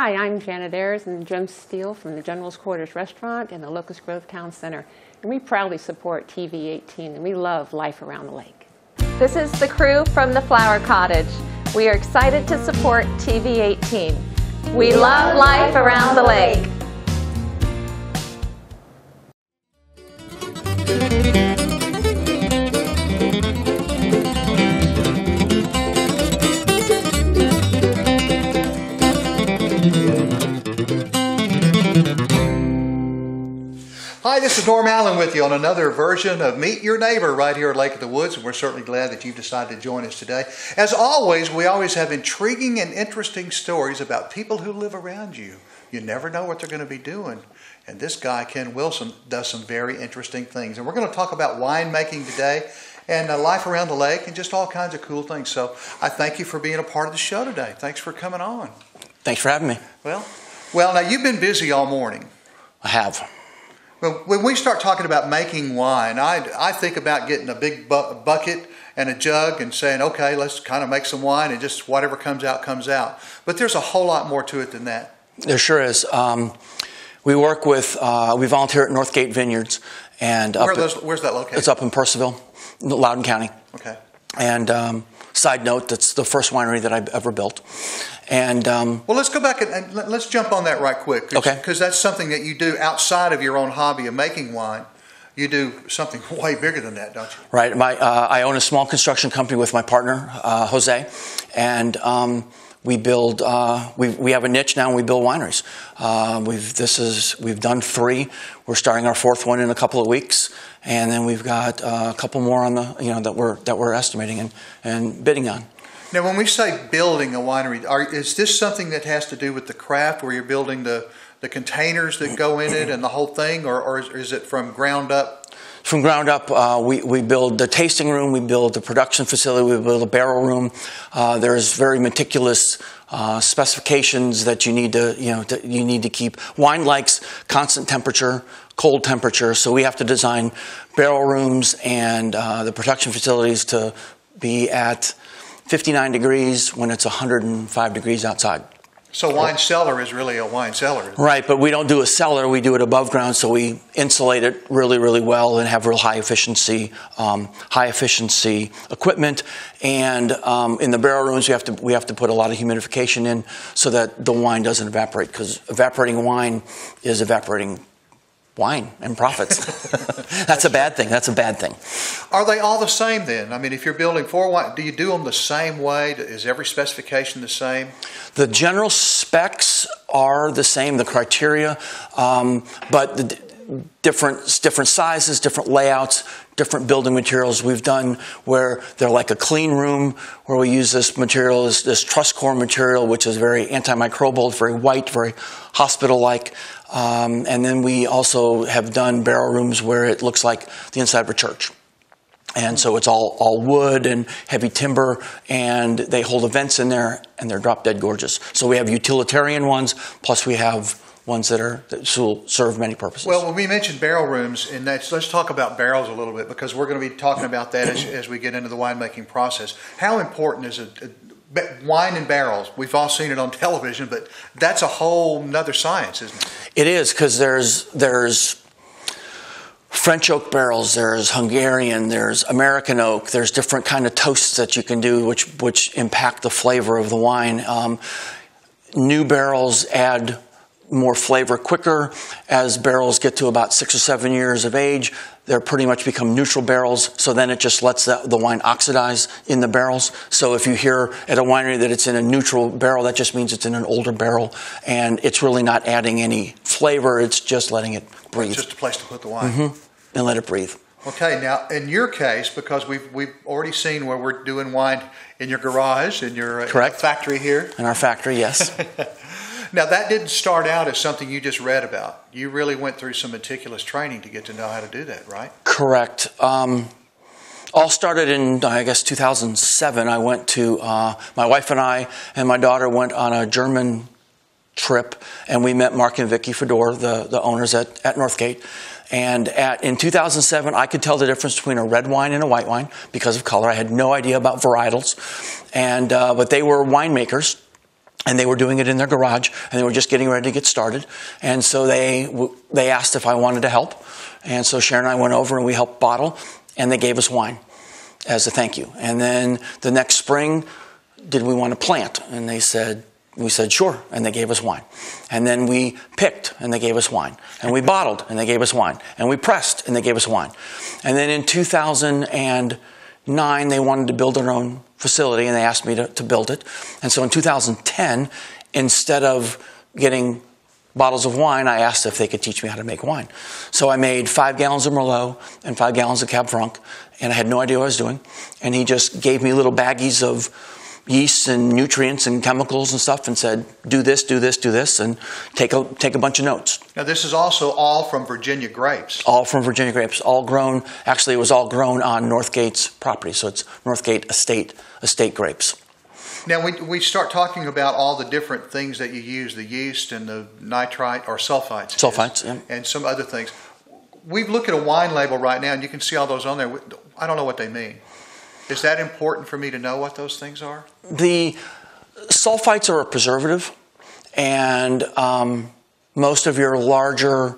Hi, I'm Janet Ayers and Jim Steele from the General's Quarters Restaurant in the Locust Grove Town Center. And we proudly support TV 18 and we love life around the lake. This is the crew from the Flower Cottage. We are excited to support TV 18. We love life around the lake. Hi, this is Norm Allen with you on another version of Meet Your Neighbor right here at Lake of the Woods, and we're certainly glad that you've decided to join us today. As always, we always have intriguing and interesting stories about people who live around you. You never know what they're going to be doing, and this guy, Ken Wilson, does some very interesting things. And we're going to talk about winemaking today and life around the lake and just all kinds of cool things. So I thank you for being a part of the show today. Thanks for coming on. Thanks for having me. Well, now you've been busy all morning. I have. Well, when we start talking about making wine, I think about getting a big bucket and a jug and saying, okay, let's kind of make some wine and just whatever comes out, comes out. But there's a whole lot more to it than that. There sure is. We work with, we volunteer at Northgate Vineyards. And where's that located? It's up in Percival, Loudoun County. Okay. And side note, that's the first winery that I've ever built. And well, let's go back and let's jump on that right quick. Okay. Because that's something that you do outside of your own hobby of making wine. You do something way bigger than that, don't you? Right. I own a small construction company with my partner, Jose, and we build. We have a niche now, and we build wineries. We've done 3. We're starting our 4th one in a couple of weeks, and then we've got a couple more on the that we're estimating and bidding on. Now, when we say building a winery, is this something that has to do with the craft, where you're building the containers that go in it and the whole thing, or is it from ground up? From ground up, we build the tasting room, we build the production facility, we build a barrel room. There's very meticulous specifications that you need to keep. Wine likes constant temperature, cold temperature, so we have to design barrel rooms and the production facilities to be at 59 degrees when it's 105 degrees outside. So wine cellar is really a wine cellar. Right, but we don't do a cellar, we do it above ground, so we insulate it really, really well and have real high efficiency equipment. And in the barrel rooms, we have to put a lot of humidification in so that the wine doesn't evaporate, because evaporating wine is evaporating wine and profits. That's a bad thing. That's a bad thing. Are they all the same then? I mean, if you're building 4 wine, do you do them the same way? Is every specification the same? The general specs are the same, the criteria, but the different sizes, different layouts, different building materials. We've done where they're like a clean room, where we use this material, this truss core material, which is very antimicrobial, very white, very hospital-like. And then we also have done barrel rooms where it looks like the inside of a church. And so it's all wood and heavy timber, and they hold events in there, and they're drop dead gorgeous. So we have utilitarian ones, plus we have ones that will serve many purposes. Well, when we mentioned barrel rooms, and let's talk about barrels a little bit, because we're going to be talking about that as we get into the winemaking process. How important is wine in barrels? We've all seen it on television, but that's a whole nother science, isn't it? It is, because there's French oak barrels, there's Hungarian, there's American oak, there's different kind of toasts that you can do which impact the flavor of the wine. New barrels add more flavor quicker. As barrels get to about 6 or 7 years of age, they're pretty much become neutral barrels, so then it just lets the wine oxidize in the barrels. So if you hear at a winery that it's in a neutral barrel, that just means it's in an older barrel, and it's really not adding any flavor, it's just letting it breathe. It's just a place to put the wine. Mm-hmm. And let it breathe. Okay, now in your case, because we've already seen where we're doing wine in your garage, in your factory here. In our factory, yes. Now, that didn't start out as something you just read about. You really went through some meticulous training to get to know how to do that, right? Correct. All started in, I guess, 2007. I went to, my wife and I and my daughter went on a German trip, and we met Mark and Vicky Fedor, the owners at Northgate. And in 2007, I could tell the difference between a red wine and a white wine because of color. I had no idea about varietals. But they were winemakers. And they were doing it in their garage, and they were just getting ready to get started. And so they asked if I wanted to help. And so Sharon and I went over and we helped bottle, and they gave us wine as a thank you. And then the next spring, did we want to plant? And we said, sure, and they gave us wine. And then we picked, and they gave us wine. And we bottled, and they gave us wine. And we pressed, and they gave us wine. And then in 2009, they wanted to build their own facility, and they asked me to build it. And so in 2010, instead of getting bottles of wine, I asked if they could teach me how to make wine. So I made 5 gallons of Merlot and 5 gallons of Cab Franc, and I had no idea what I was doing. And he just gave me little baggies of yeast and nutrients and chemicals and stuff and said, do this, do this, do this, and take a bunch of notes. Now, this is also all from Virginia grapes. All from Virginia grapes, all grown. Actually, it was all grown on Northgate's property, so it's Northgate estate grapes. Now, we start talking about all the different things that you use, the yeast and the nitrite or sulfites. Sulfites, yeah. And some other things. We look at a wine label right now, and you can see all those on there. I don't know what they mean. Is that important for me to know what those things are? The sulfites are a preservative, and most of your larger,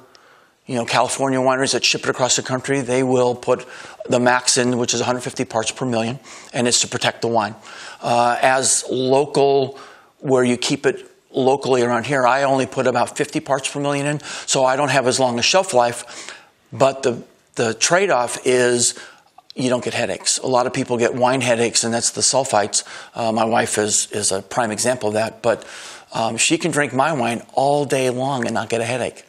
California wineries that ship it across the country, they will put the max in, which is 150 parts per million, and it's to protect the wine. As local, where you keep it locally around here, I only put about 50 parts per million in, so I don't have as long a shelf life. But the trade-off is you don't get headaches. A lot of people get wine headaches, and that's the sulfites. My wife is a prime example of that, but she can drink my wine all day long and not get a headache.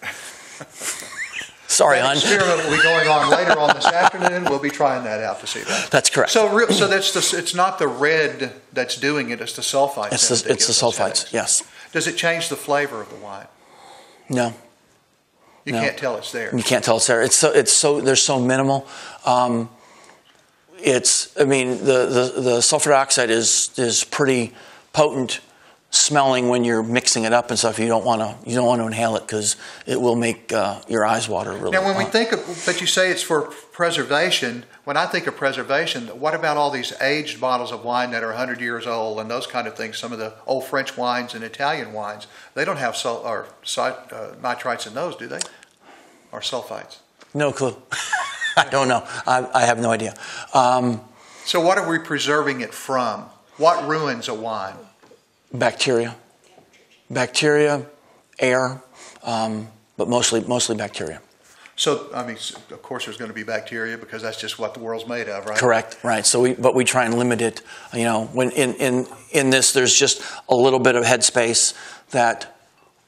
Sorry, hon. That experiment will be going on later on this afternoon. We'll be trying that out to see that. That's correct. So it's not the red that's doing it, it's the sulfites. It's the sulfites, yes. Does it change the flavor of the wine? No. You can't tell it's there. You can't tell it's there. They're so minimal. The sulfur dioxide is pretty potent smelling when you're mixing it up and stuff. You don't want to inhale it because it will make your eyes water really. Now, when we think of, but you say it's for preservation. When I think of preservation, what about all these aged bottles of wine that are 100 years old and those kind of things? Some of the old French wines and Italian wines, they don't have nitrites in those, do they? Or sulfites? No clue. I don't know. I have no idea. So what are we preserving it from? What ruins a wine? Bacteria, air, but mostly bacteria. So, of course there's going to be bacteria because that's just what the world's made of, right? Correct, right. So we try and limit it. When in this, there's just a little bit of headspace that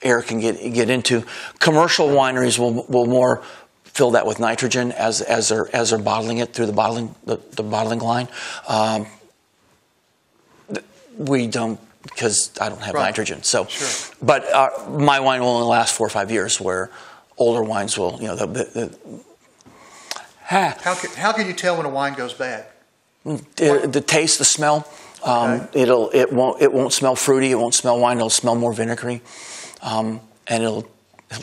air can get into. Commercial wineries will more fill that with nitrogen as they're bottling it through the bottling line. We don't, because I don't have nitrogen. So, sure. But my wine will only last 4 or 5 years, where older wines will, How can you tell when a wine goes bad? The taste, the smell. Okay. It won't smell fruity. It won't smell wine. It'll smell more vinegary, and it'll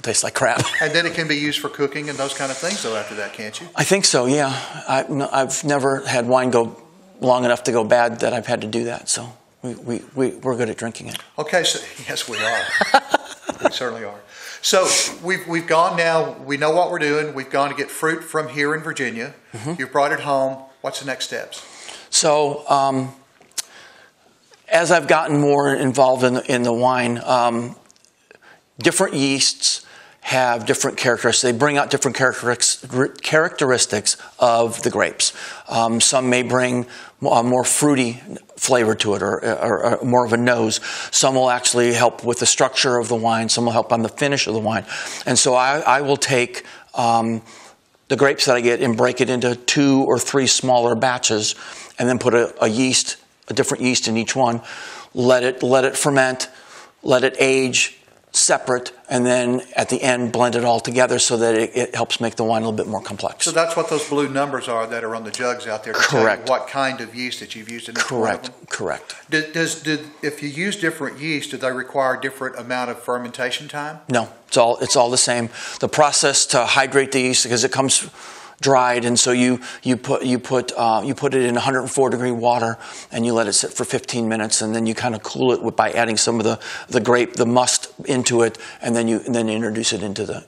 taste like crap. And then it can be used for cooking and those kind of things, though. After that, can't you? I think so. Yeah, I've never had wine go long enough to go bad that I've had to do that. So we're good at drinking it. Okay, so yes, we are. We certainly are. So we've gone now. We know what we're doing. We've gone to get fruit from here in Virginia. Mm-hmm. You've brought it home. What's the next steps? So as I've gotten more involved in the wine, different yeasts have different characteristics. They bring out different characteristics of the grapes. Some may bring a more fruity flavor to it, or more of a nose. Some will actually help with the structure of the wine. Some will help on the finish of the wine. And so I will take the grapes that I get and break it into 2 or 3 smaller batches, and then put a different yeast in each one. Let it ferment, let it age separate, and then at the end blend it all together so that it helps make the wine a little bit more complex. So that's what those blue numbers are that are on the jugs out there to Correct. tell you what kind of yeast that you've used in each one of them? Correct. If you use different yeast, do they require a different amount of fermentation time? No, it's all the same. The process to hydrate the yeast, because it comes dried, and so you put it in 104-degree water, and you let it sit for 15 minutes, and then you kind of cool it by adding some of the must into it, and then you introduce it into the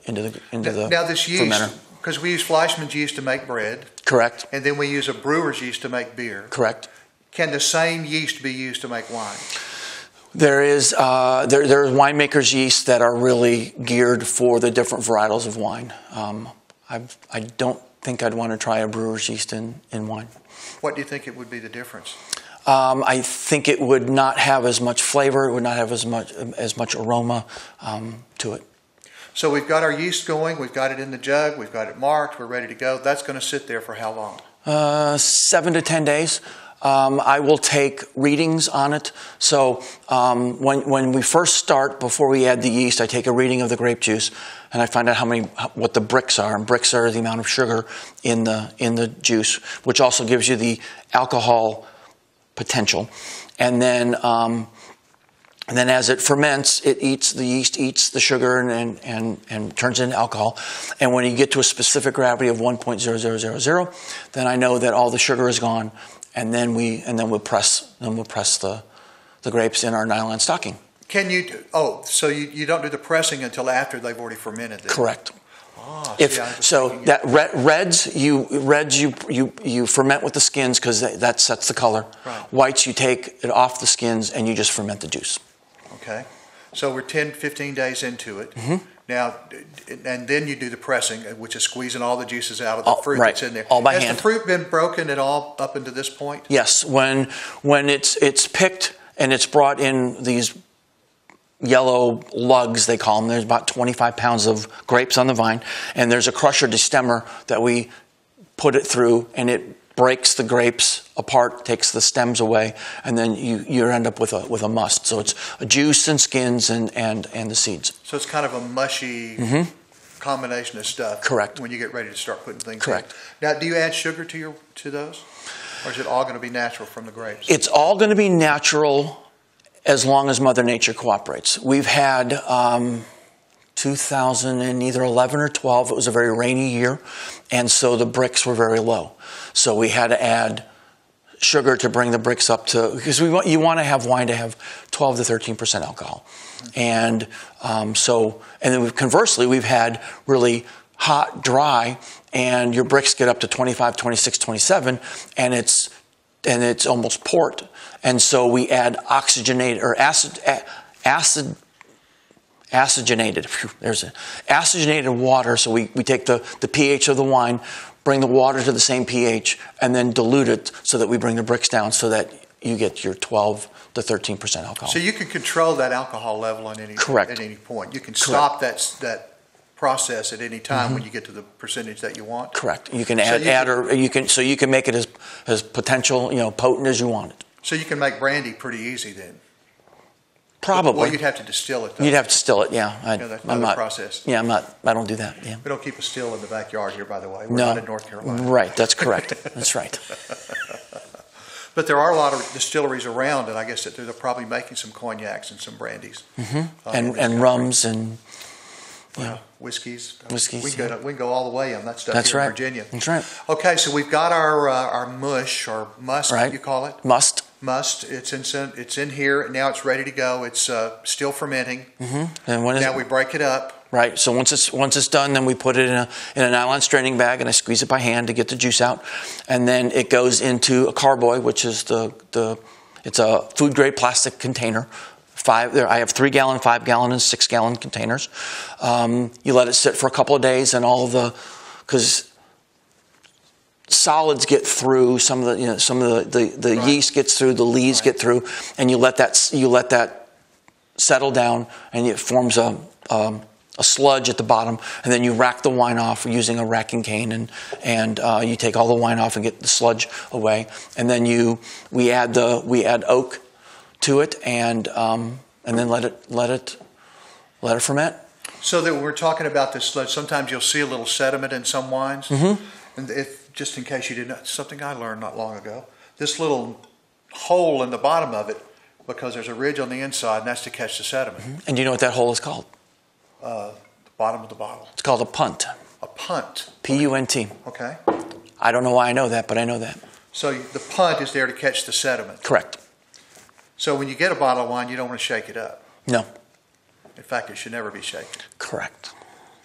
now this yeast, fermenter. because we use Fleischmann's yeast to make bread. Correct. And then we use a brewer's yeast to make beer. Correct. Can the same yeast be used to make wine? There is winemakers' yeast that are really geared for the different varietals of wine. I don't think I'd want to try a brewer's yeast in wine. What do you think it would be the difference? I think it would not have as much flavor. It would not have as much aroma to it. So we've got our yeast going. We've got it in the jug. We've got it marked. We're ready to go. That's going to sit there for how long? 7 to 10 days. I will take readings on it. So when we first start, before we add the yeast, I take a reading of the grape juice, and I find out what the Brix are. And Brix are the amount of sugar in the juice, which also gives you the alcohol potential. And then as it ferments, the yeast eats the sugar and turns into alcohol. And when you get to a specific gravity of 1.0000, then I know that all the sugar is gone. And then we'll press the grapes in our nylon stocking. Can you? So you don't do the pressing until after they've already fermented? Then? Correct. Oh, Reds you ferment with the skins because that sets the color. Right. Whites you take it off the skins and you just ferment the juice. Okay. So we're 10, 15 days into it. Mm-hmm. Now, and then you do the pressing, which is squeezing all the juices out of the fruit right. that's in there. All by hand. hand. Has the fruit been broken at all up until this point? Yes. When it's picked and it's brought in these yellow lugs, they call them. There's about 25 pounds of grapes on the vine, and there's a crusher destemmer that we put it through, and it breaks the grapes apart, takes the stems away, and then you end up with a must. So it's a juice and skins and the seeds. So it's kind of a mushy combination of stuff. Correct. When you get ready to start putting things Correct. in. Now, do you add sugar to those? Or is it all going to be natural from the grapes? It's all going to be natural as long as Mother Nature cooperates. We've had 2011 or 12, it was a very rainy year, and so the Brix were very low. So we had to add sugar to bring the Brix up to, because you want to have wine to have 12 to 13% alcohol. And then conversely, we've had really hot, dry, and your Brix get up to 25, 26, 27, and it's almost port. And so we add acidulated water. So we take the pH of the wine, bring the water to the same pH, and then dilute it so that we bring the Brix down so that you get your 12 to 13% alcohol. So you can control that alcohol level at any point. You can stop that process at any time when you get to the percentage that you want. Correct. You can you can make it as potential, potent as you want it. So you can make brandy pretty easy then. Probably. Well, you'd have to distill it, though. You'd have to distill it, yeah. That's another process. Yeah, I don't do that, yeah. We don't keep a still in the backyard here, by the way. We're not in North Carolina. Right, that's correct. That's right. But there are a lot of distilleries around, and I guess that they're probably making some cognacs and some brandies. And rums and... Whiskeys. Whiskeys, We can go all the way on that stuff That's here right. in Virginia. That's right. Okay, so we've got our mush, or must, right. You call it? Must. It's in here. Now it's ready to go. It's still fermenting. And when Now we break it up. Right. So once it's done, then we put it in a nylon straining bag, and I squeeze it by hand to get the juice out, and then it goes into a carboy, which is it's a food grade plastic container. I have 3-gallon, 5-gallon, and 6-gallon containers. You let it sit for a couple of days, and because solids get through, some of the Right. yeast gets through, the lees get through, and you let that settle down, and it forms a sludge at the bottom, and then you rack the wine off using a racking cane, and you take all the wine off and get the sludge away, and then we add oak to it, and then let it ferment. So that when we're talking about this sludge, sometimes you'll see a little sediment in some wines. And just in case you didn't know, something I learned not long ago, this little hole in the bottom of it, because there's a ridge on the inside, and that's to catch the sediment. And do you know what that hole is called? The bottom of the bottle. It's called a punt. A punt. P-U-N-T. Okay. I don't know why I know that, but I know that. So the punt is there to catch the sediment. Correct. So when you get a bottle of wine, you don't want to shake it up. No. In fact, it should never be shaken. Correct.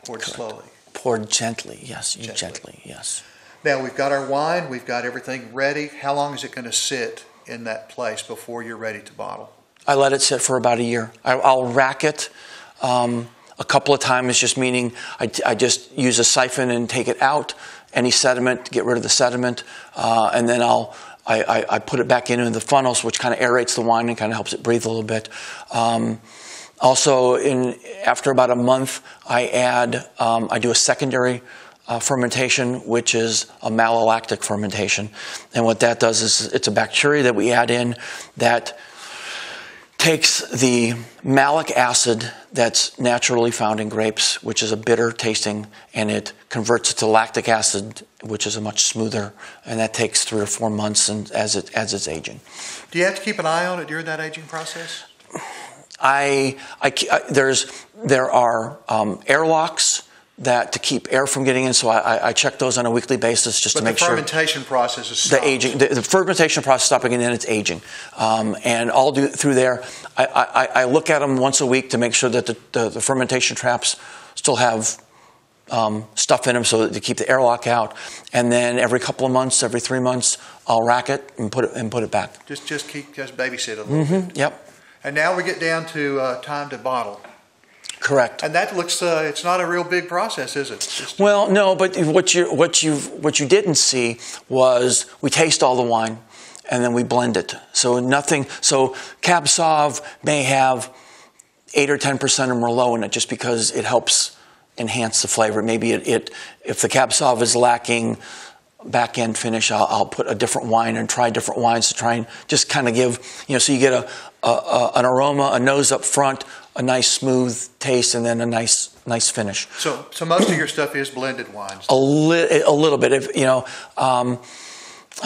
Poured slowly. Poured gently, yes. Gently, yes. Now we've got our wine, we've got everything ready. How long is it going to sit in that place before you're ready to bottle? I let it sit for about a year. I'll rack it a couple of times, just meaning I just use a siphon and take it out, any sediment, get rid of the sediment, and then I put it back into the funnels, which kind of aerates the wine and kind of helps it breathe a little bit. Also, after about a month, I do a secondary fermentation, which is a malolactic fermentation. And what that does is it's a bacteria that we add in that takes the malic acid that's naturally found in grapes, which is a bitter tasting, and it converts it to lactic acid, which is a much smoother, and that takes 3 or 4 months as it's aging. Do you have to keep an eye on it during that aging process? There are airlocks to keep air from getting in, so I check those on a weekly basis just to make sure. But the fermentation process is stopped. The fermentation process is stopping, and then it's aging. And all through there, I look at them once a week to make sure that the fermentation traps still have stuff in them, so that to keep the airlock out. And then every couple of months, every 3 months, I'll rack it and put it back. Just babysit it a little bit. Yep. And now we get down to time to bottle. Correct. And that looks, it's not a real big process, is it? Well, no, but what you didn't see was we taste all the wine and then we blend it. So Cab Sauv may have 8 or 10% of Merlot in it just because it helps enhance the flavor. Maybe if the Cab Sauv is lacking back end finish, I'll put a different wine and try different wines to try and just kind of give, so you get an aroma, a nose up front, a nice smooth taste, and then a nice finish. So most of your stuff is blended wines. A little bit. I'm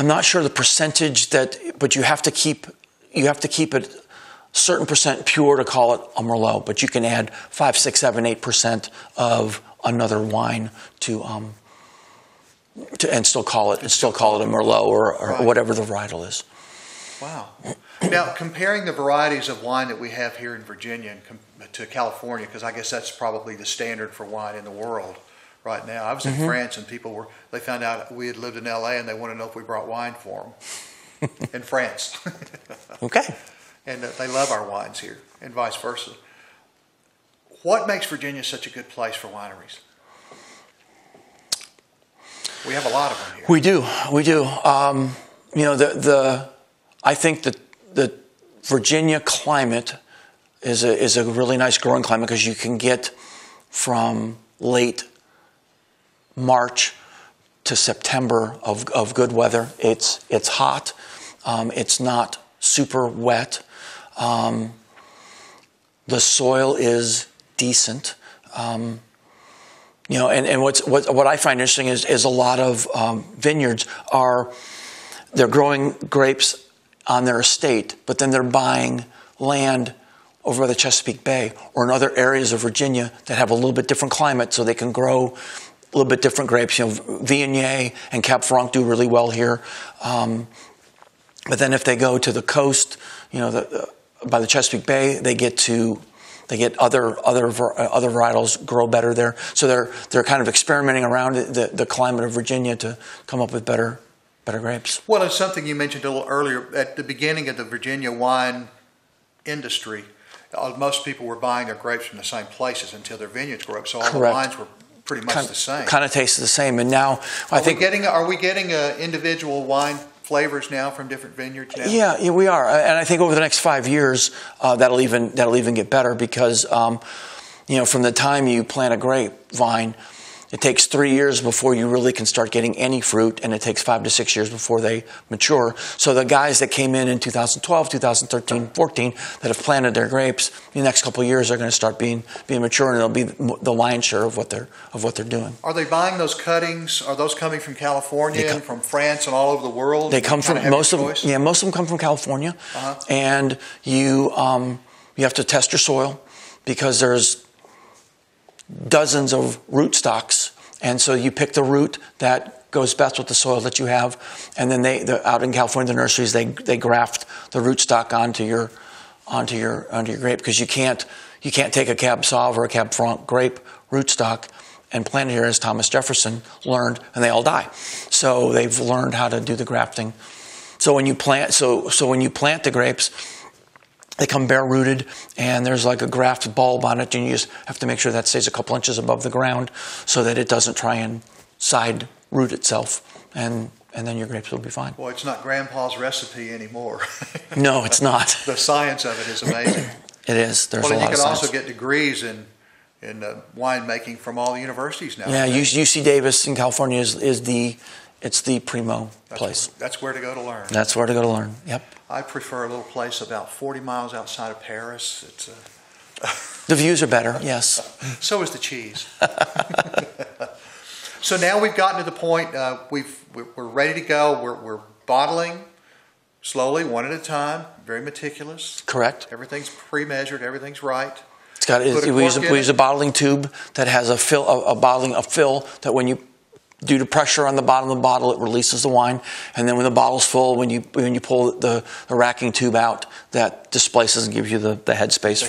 not sure the percentage but you have to keep it a certain percent pure to call it a Merlot. But you can add 5, 6, 7, 8% of another wine and still call it a Merlot or whatever the varietal is. Wow. Now, comparing the varieties of wine that we have here in Virginia to California, because I guess that's probably the standard for wine in the world right now. I was in France, and they found out we had lived in L.A., and they wanted to know if we brought wine for them in France. Okay. And they love our wines here, and vice versa. What makes Virginia such a good place for wineries? We have a lot of them here. We do. I think that the Virginia climate is a really nice growing climate because you can get from late March to September of good weather. It's hot. It's not super wet. The soil is decent. And what I find interesting is a lot of vineyards they're growing grapes on their estate, but then they're buying land over the Chesapeake Bay or in other areas of Virginia that have a little bit different climate, so they can grow a little bit different grapes. Viognier and Cab Franc do really well here, but then if they go to the coast, by the Chesapeake Bay, they get other varietals grow better there. So they're kind of experimenting around the climate of Virginia to come up with better grapes. Well, it's something you mentioned a little earlier. At the beginning of the Virginia wine industry, most people were buying their grapes from the same places until their vineyards grew up. So all the wines were pretty much the same. Kind of tasted the same. And now are we getting individual wine flavors now from different vineyards now? Yeah, we are. And I think over the next 5 years, that'll even get better because from the time you plant a grapevine, it takes 3 years before you really can start getting any fruit, and it takes 5 to 6 years before they mature. So the guys that came in 2012, 2013, 14 that have planted their grapes, in the next couple of years are going to start being mature, and it'll be the lion's share of what they're doing. Are they buying those cuttings? Are those coming from California and from France and all over the world? They come from most of them come from California, and you have to test your soil because there's dozens of rootstocks, And so you pick the root that goes best with the soil that you have, and then out in California, the nurseries, they graft the rootstock onto your grape, because you can't take a Cab Sauv or a Cab Franc grape rootstock and plant it here, as Thomas Jefferson learned, and they all die. So they've learned how to do the grafting. So when you plant, when you plant the grapes, they come bare rooted, and there's like a graft bulb on it, and you just have to make sure that stays a couple inches above the ground so that it doesn't try and side root itself, and then your grapes will be fine. Well, it's not Grandpa's recipe anymore. No, it's not. The science of it is amazing. It is. There's a lot of science. Well, you can also get degrees in winemaking from all the universities now. Yeah, UC Davis in California is the primo place. That's where to go to learn. That's where to go to learn. Yep. I prefer a little place about 40 miles outside of Paris. It's the views are better. Yes. So is the cheese. So now we've gotten to the point. We're ready to go. We're bottling slowly, one at a time. Very meticulous. Correct. Everything's pre-measured. Everything's right. We use a bottling tube that has a fill that when you due to pressure on the bottom of the bottle, it releases the wine, and then when the bottle's full, when you pull the racking tube out, that displaces and gives you the headspace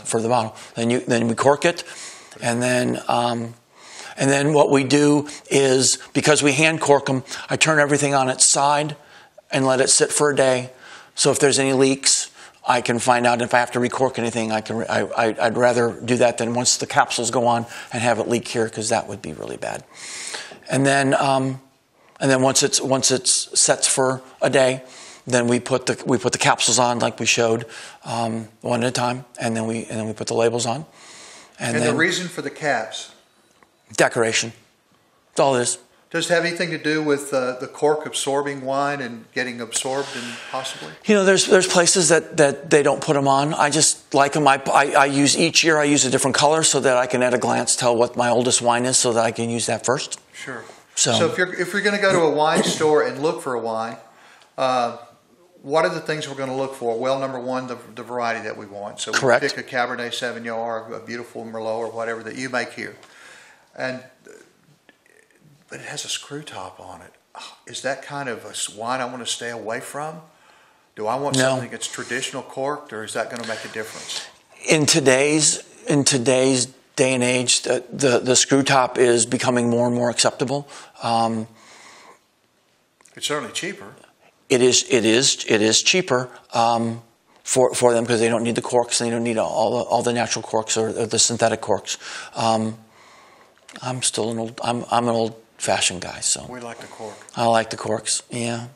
for the bottle. Then we cork it, and then what we do is, because we hand cork them, I turn everything on its side and let it sit for a day. So if there's any leaks, I can find out. If I have to recork anything, I'd rather do that than once the capsules go on and have it leak here, because that would be really bad. And then once it's sets for a day, then we put the capsules on like we showed, one at a time, and then we put the labels on. And the reason for the caps? Decoration. That's all it is. Does it have anything to do with the cork absorbing wine and getting absorbed, and possibly? There's places that they don't put them on. I just like them. Each year I use a different color so that I can at a glance tell what my oldest wine is, so that I can use that first. Sure. So if you're going to go to a wine store and look for a wine, what are the things we're going to look for? Well, number one, the variety that we want. So we pick a Cabernet Sauvignon or a beautiful Merlot or whatever that you make here, but it has a screw top on it. Is that kind of a wine I want to stay away from? Do I want something that's traditional corked, or is that going to make a difference? In today's day and age, the screw top is becoming more and more acceptable. It's certainly cheaper. It is cheaper for them, because they don't need the corks, and they don't need all the natural corks or the synthetic corks. I'm an old-fashioned guy, so we like the cork. I like the corks. Yeah.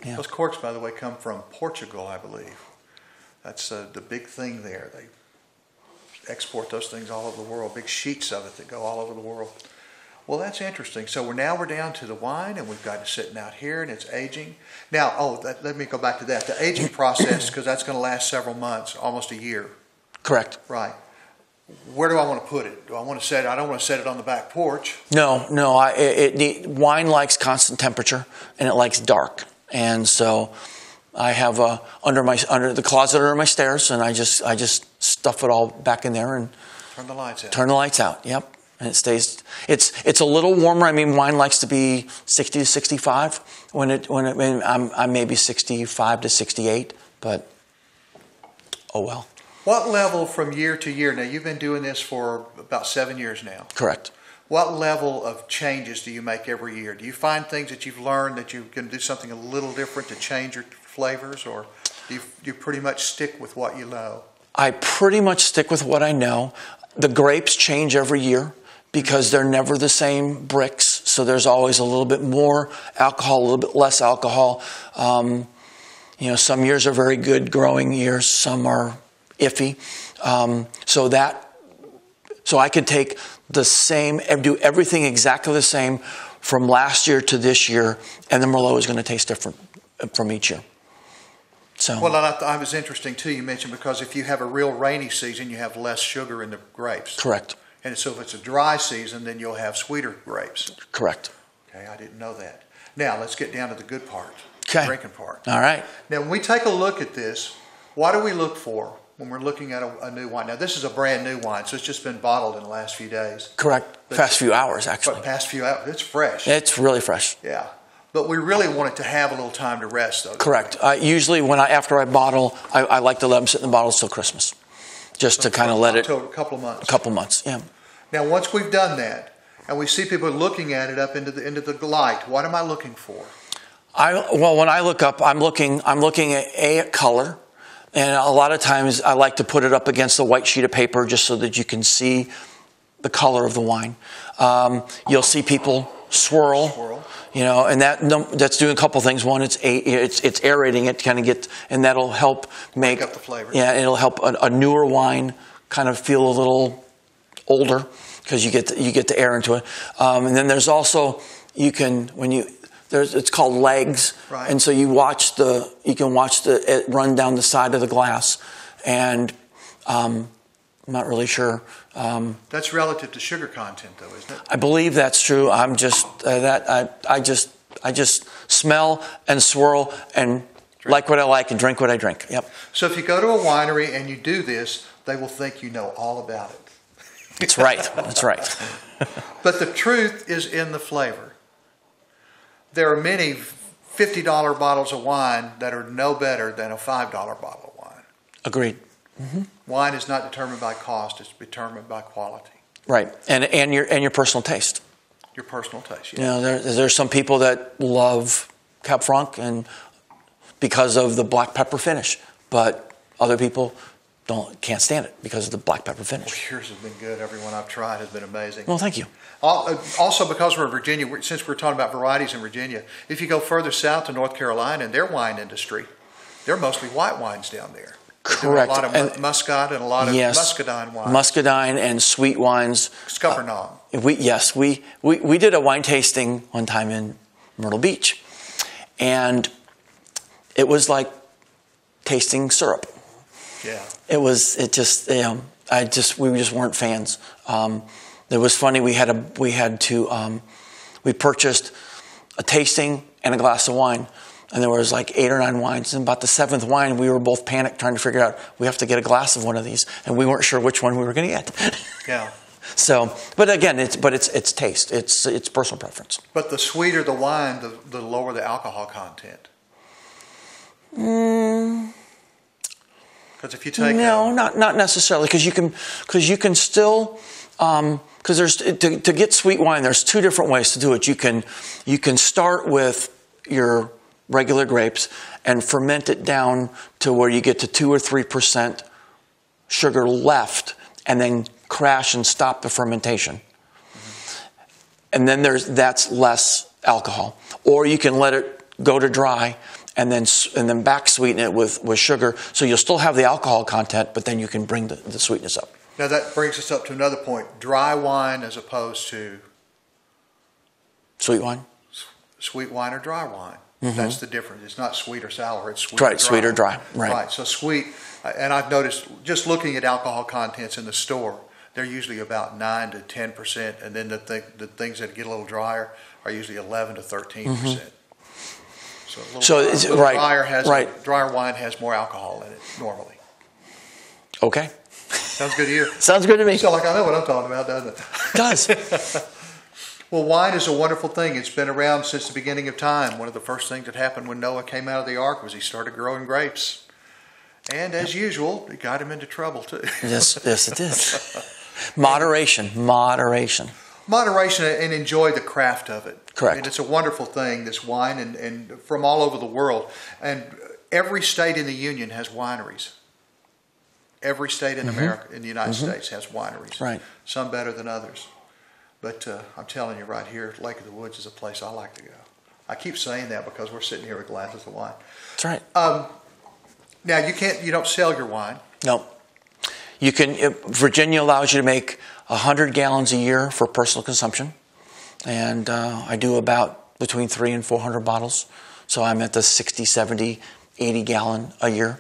Those corks, by the way, come from Portugal, I believe. That's the big thing there. They export those things all over the world. Big sheets of it that go all over the world. Well, that's interesting. So we're down to the wine, and we've got it sitting out here, and it's aging. Now, let me go back to that. The aging process, because that's going to last several months, almost a year. Correct. Right. Where do I want to put it? I don't want to set it on the back porch. No. Wine likes constant temperature, and it likes dark. And so I have under the closet under my stairs, and I just stuff it all back in there and turn the lights out. Turn the lights out. Yep. And it stays. It's a little warmer. I mean, wine likes to be 60 to 65. I'm maybe 65 to 68, but oh well. What level from year to year? Now, you've been doing this for about 7 years now. Correct. What level of changes do you make every year? Do you find things that you've learned that you can do something a little different to change your flavors, or do you pretty much stick with what you know? I pretty much stick with what I know. The grapes change every year, because they're never the same bricks. So there's always a little bit more alcohol, a little bit less alcohol. Some years are very good growing years. Some are iffy. So I could take the same and do everything exactly the same from last year to this year, and the Merlot is going to taste different from each year. So. Well, I was interesting too. You mentioned, because if you have a real rainy season, you have less sugar in the grapes. Correct. And so if it's a dry season, then you'll have sweeter grapes. Correct. Okay, I didn't know that. Now, let's get down to the good part, the drinking part. All right. Now, when we take a look at this, what do we look for when we're looking at a new wine? Now, this is a brand new wine, so it's just been bottled in the last few days. Correct. Past few hours, actually. Past few hours. It's fresh. It's really fresh. Yeah. But we really want it to have a little time to rest, though. Correct. Usually, after I bottle, I like to let them sit in the bottles till Christmas, just to kind of let it. A couple of months. A couple months, yeah. Now, once we've done that, and we see people looking at it up into the light, what am I looking for? When I look up, I'm looking at color, and a lot of times I like to put it up against a white sheet of paper just so that you can see the color of the wine. You'll see people swirl. And that's doing a couple things. One, it's aerating it to kind of get, and that'll help make up the flavor. Yeah, it'll help a newer wine kind of feel a little older because you get the air into it. And then there's also it's called legs, right. And so you can watch it run down the side of the glass, and I'm not really sure. That's relative to sugar content, though, isn't it? I believe that's true. I'm just I just smell and swirl and like what I like and drink what I drink. Yep. So if you go to a winery and you do this, they will think you know all about it. That's right. That's right. But the truth is in the flavor. There are many $50 bottles of wine that are no better than a $5 bottle of wine. Agreed. Mm-hmm. Wine is not determined by cost; it's determined by quality. Right, and your personal taste. Your personal taste. Yeah. There's some people that love Cab Franc and because of the black pepper finish, but other people can't stand it because of the black pepper finish. Well, yours has been good. Everyone I've tried has been amazing. Well, thank you. Also, because we're in Virginia, since we're talking about varieties in Virginia, if you go further south to North Carolina and their wine industry, they're mostly white wines down there. Correct. A lot of muscat and a lot of muscadine wines. Muscadine and sweet wines. Scuppernong. We did a wine tasting one time in Myrtle Beach, and it was like tasting syrup. Yeah. We just weren't fans. It was funny. We purchased a tasting and a glass of wine. And there was like 8 or 9 wines. And about the 7th wine, we were both panicked trying to figure out, we have to get a glass of one of these. And we weren't sure which one we were going to get. Yeah. So, but again, it's taste. It's personal preference. But the sweeter the wine, the lower the alcohol content. Because if you take not necessarily. Because you can still because there's to get sweet wine. There's 2 different ways to do it. You can start with your regular grapes and ferment it down to where you get to 2 or 3% sugar left, and then crash and stop the fermentation. Mm-hmm. And then that's less alcohol. Or you can let it go to dry and then back sweeten it with sugar, so you'll still have the alcohol content, but then you can bring the sweetness up. Now that brings us up to another point: dry wine as opposed to sweet wine. Sweet wine or dry wine. Mm-hmm. That's the difference. It's not sweet or sour. It's sweet. Right, or dry. Sweet or dry. Right. So sweet, and I've noticed just looking at alcohol contents in the store, they're usually about 9 to 10%, and then the things that get a little drier are usually 11 to 13%. Mm-hmm. So drier wine has more alcohol in it normally. Okay. Sounds good to you. Sounds good to me. So like I know what I'm talking about, doesn't it? It does. Well, wine is a wonderful thing. It's been around since the beginning of time. One of the first things that happened when Noah came out of the ark was he started growing grapes. And as usual, it got him into trouble too. Yes, it did. Moderation. Moderation, and enjoy the craft of it. Correct. And it's a wonderful thing, this wine, and from all over the world. And every state in the Union has wineries. Every state in America, in the United States, has wineries. Right. Some better than others. But I'm telling you right here, Lake of the Woods is a place I like to go. I keep saying that because we're sitting here with glasses of wine. That's right. Now you don't sell your wine. No. You can. Virginia allows you to make 100 gallons a year for personal consumption, and I do about between 300 and 400 bottles. So I'm at the 60, 70, 80 gallon a year.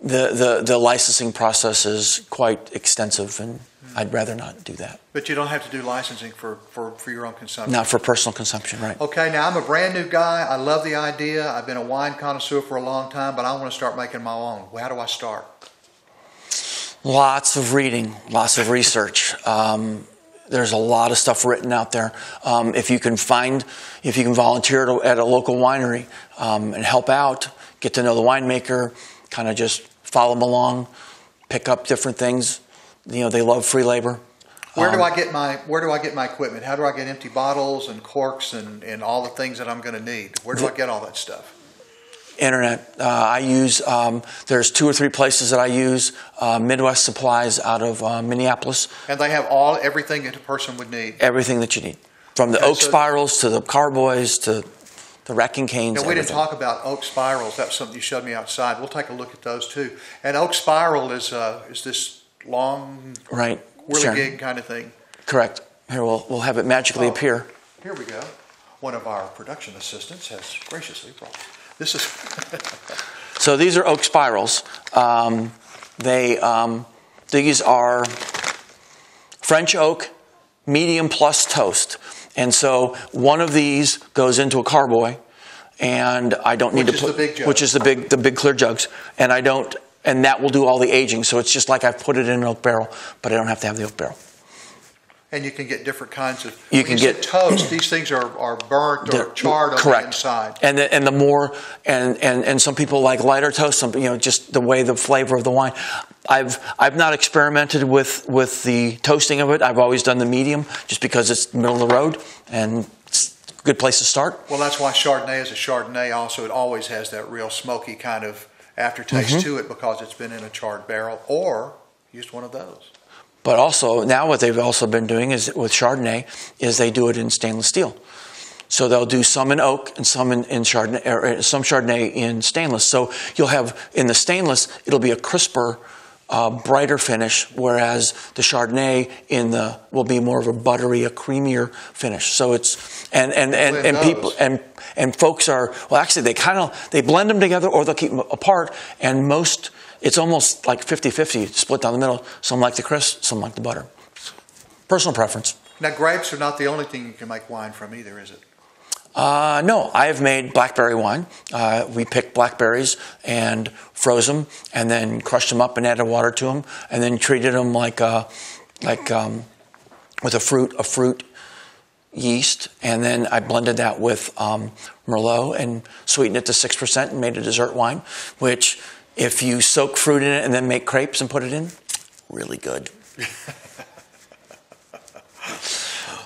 the licensing process is quite extensive, and I'd rather not do that. But you don't have to do licensing for your own consumption. Not for personal consumption, right? Okay, now I'm a brand new guy. I love the idea. I've been a wine connoisseur for a long time, but I want to start making my own. Well, how do I start? Lots of reading, lots of research. There's a lot of stuff written out there. If you can volunteer at a local winery and help out, get to know the winemaker, kind of just follow them along, pick up different things. You know, they love free labor. Where do I get my equipment? How do I get empty bottles and corks and all the things that I'm going to need? Where do I get all that stuff? Internet. I use, there's 2 or 3 places that I use. Midwest Supplies out of Minneapolis. And they have everything that a person would need. Everything that you need. From the oak spirals to the carboys to the wrecking canes. Now, we didn't talk about oak spirals. That's something you showed me outside. We'll take a look at those too. And oak spiral is this long, right, whirligig kind of thing. Correct. Here, we'll have it magically appear. Here we go. One of our production assistants has graciously brought this is. So these are oak spirals. These are French oak, medium plus toast. And so one of these goes into a carboy, and I don't need to put, which is the big clear jugs, and that will do all the aging. So it's just like I've put it in an oak barrel, but I don't have to have the oak barrel. And you can get different kinds of. You can get toast. These things are burnt or charred on the inside. And some people like lighter toast. Some, just the way the flavor of the wine. I've not experimented with the toasting of it. I've always done the medium, just because it's the middle of the road and it's a good place to start. Well, that's why Chardonnay is a Chardonnay. Also, it always has that real smoky kind of aftertaste to it, because it's been in a charred barrel or used one of those. But also, now what they've also been doing is with Chardonnay is they do it in stainless steel. So they'll do some in oak and some in Chardonnay, or some Chardonnay in stainless. So you'll have, in the stainless, it'll be a crisper, brighter finish, whereas the Chardonnay will be more of a buttery, a creamier finish. So it's, and people, and folks are, well, actually they blend them together, or they'll keep them apart, and it's almost like 50-50, split down the middle. Some like the crisp, some like the butter. Personal preference. Now, grapes are not the only thing you can make wine from either, is it? No, I have made blackberry wine. We picked blackberries and froze them, and then crushed them up and added water to them, and then treated them with a fruit yeast, and then I blended that with Merlot and sweetened it to 6% and made a dessert wine, which, if you soak fruit in it and then make crepes and put it in, really good.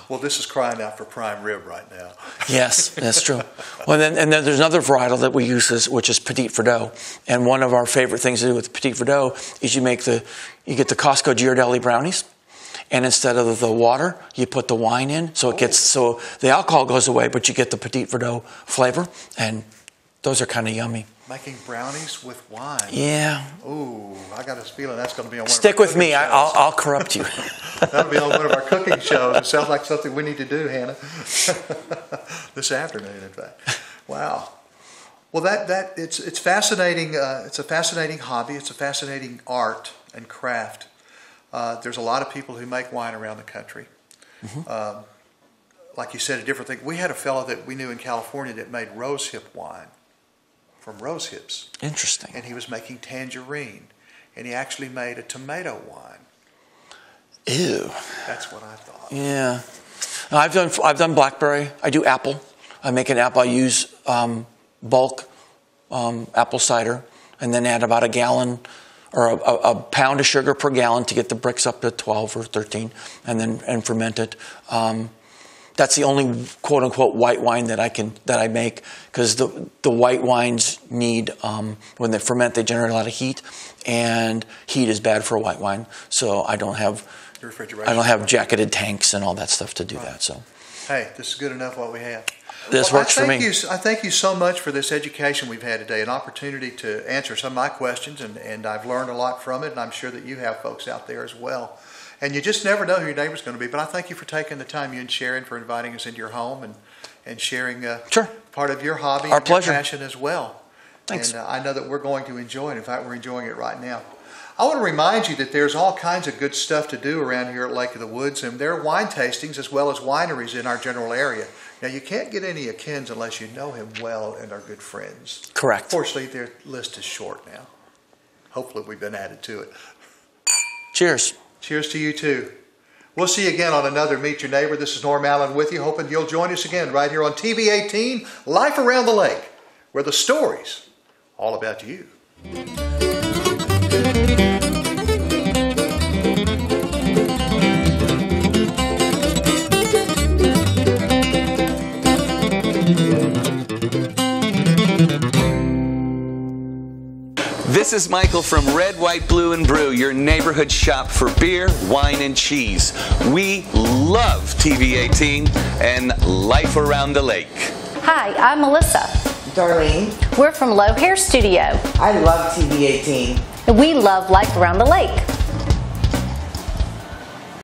Well, this is crying out for prime rib right now. Yes, that's true. Well, then there's another varietal that we use, which is Petit Verdot. And one of our favorite things to do with Petit Verdot is you get the Costco Ghirardelli brownies, and instead of the water, you put the wine in, so the alcohol goes away, but you get the Petit Verdot flavor, and those are kind of yummy. Making brownies with wine. Yeah. Ooh, I got a feeling that's going to be on one Stick of our with me. I'll corrupt you. That'll be on one of our cooking shows. It sounds like something we need to do, Hannah. This afternoon, in fact. Wow. Well, it's fascinating. It's a fascinating hobby. It's a fascinating art and craft. There's a lot of people who make wine around the country. Mm-hmm. Like you said, a different thing. We had a fellow that we knew in California that made rosehip wine from rose hips. Interesting. And he was making tangerine. And he actually made a tomato wine. Ew. That's what I thought. Yeah. No, I've done blackberry. I do apple. I make an apple. I use bulk apple cider, and then add about a gallon or a pound of sugar per gallon to get the bricks up to 12 or 13, and ferment it. That's the only quote unquote white wine that I make, because the white wines need, when they ferment, they generate a lot of heat, and heat is bad for a white wine. So I don't have jacketed tanks and all that stuff to do that. So hey, this is good enough what we have. This works for me. I thank you so much for this education we've had today, an opportunity to answer some of my questions, and I've learned a lot from it, and I'm sure that you have folks out there as well. And you just never know who your neighbor's going to be. But I thank you for taking the time, you and Sharon, for inviting us into your home and sharing sure. part of your hobby Our and pleasure. your passion as well. Thanks. And I know that we're going to enjoy it. In fact, we're enjoying it right now. I want to remind you that there's all kinds of good stuff to do around here at Lake of the Woods, and there are wine tastings as well as wineries in our general area. Now, you can't get any of Ken's unless you know him well and are good friends. Correct. Fortunately, their list is short now. Hopefully, we've been added to it. Cheers. Cheers to you, too. We'll see you again on another Meet Your Neighbor. This is Norm Allen with you, hoping you'll join us again right here on TV 18, Life Around the Lake, where the story's all about you. This is Michael from Red, White, Blue, and Brew, your neighborhood shop for beer, wine, and cheese. We love TV 18 and Life Around the Lake. Hi, I'm Melissa. Darlene. We're from Low Hair Studio. I love TV 18. And we love Life Around the Lake.